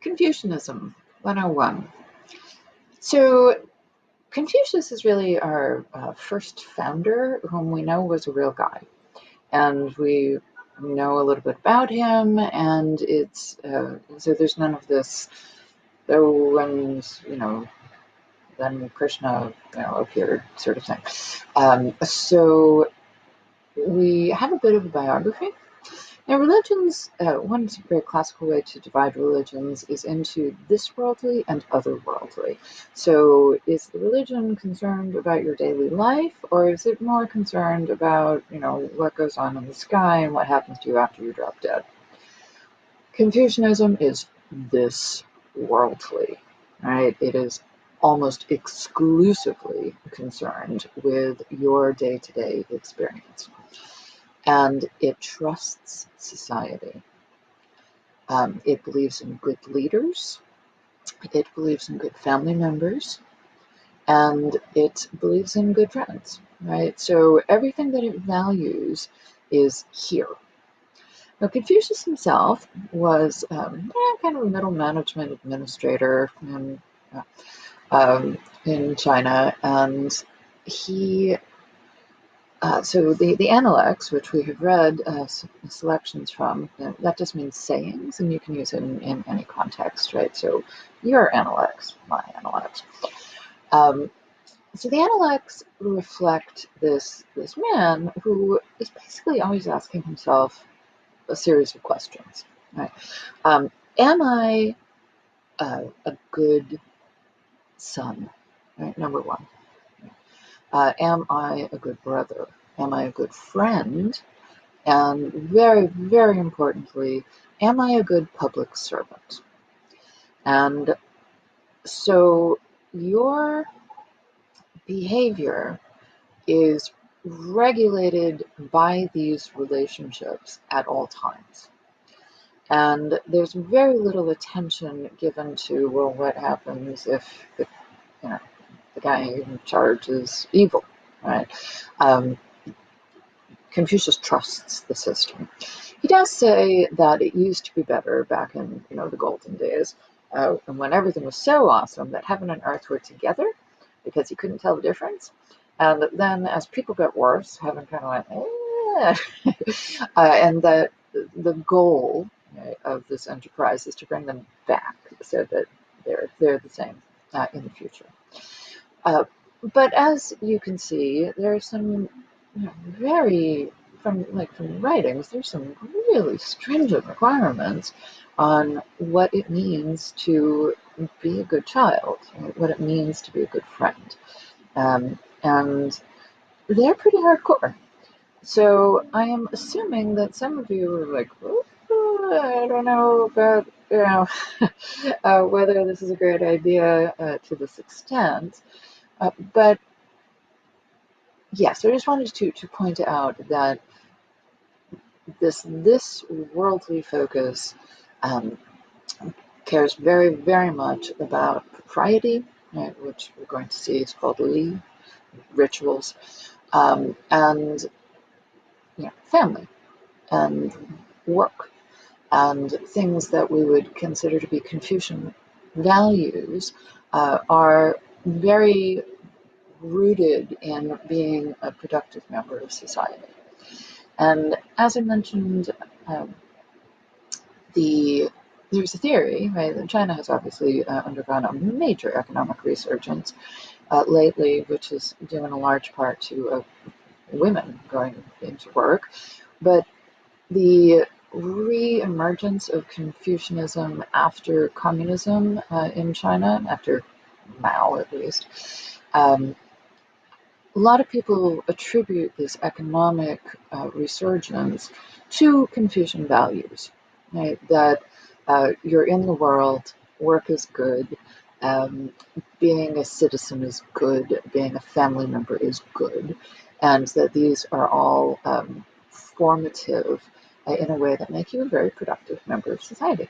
Confucianism 101. So Confucius is really our first founder, whom we know was a real guy. And we know a little bit about him, and it's so there's none of this, oh, and, then Krishna, appeared sort of thing. So we have a bit of a biography. Now, religions, one very classical way to divide religions is into this worldly and otherworldly. So is the religion concerned about your daily life, or is it more concerned about, what goes on in the sky and what happens to you after you drop dead? Confucianism is this worldly, right? It is almost exclusively concerned with your day-to-day experience. And it trusts society. It believes in good leaders. It believes in good family members. And it believes in good friends, right? So everything that it values is here. Now, Confucius himself was kind of a middle management administrator in China, and he so the Analects, which we have read selections from, that just means sayings, and you can use it in any context, right? So your Analects, my Analects. So the Analects reflect this man who is basically always asking himself a series of questions, right? Am I a good son, right? Number one. Am I a good brother? Am I a good friend? And very, very importantly, am I a good public servant? And so your behavior is regulated by these relationships at all times. And there's very little attention given to, well, what happens if the guy in charge is evil, right? Confucius trusts the system. He does say that it used to be better back in, the golden days, and when everything was so awesome that heaven and earth were together because he couldn't tell the difference. And then as people got worse, heaven kind of went, and that the goal, right, of this enterprise is to bring them back so that they're the same in the future. But as you can see, there are some from the writings, there's some really stringent requirements on what it means to be a good child, right? What it means to be a good friend. And they're pretty hardcore. So I am assuming that some of you are like, I don't know about, whether this is a great idea to this extent. But yes, I just wanted to point out that this worldly focus cares very, very much about propriety, right, which we're going to see is called Li, rituals, and family and work and things that we would consider to be Confucian values are very rooted in being a productive member of society. And as I mentioned, there's a theory, right, that China has obviously undergone a major economic resurgence lately, which is due in a large part to women going into work. But the re-emergence of Confucianism after communism in China, after Mao at least, a lot of people attribute this economic resurgence to Confucian values, right? That you're in the world, work is good, being a citizen is good, being a family member is good, and that these are all formative in a way that make you a very productive member of society.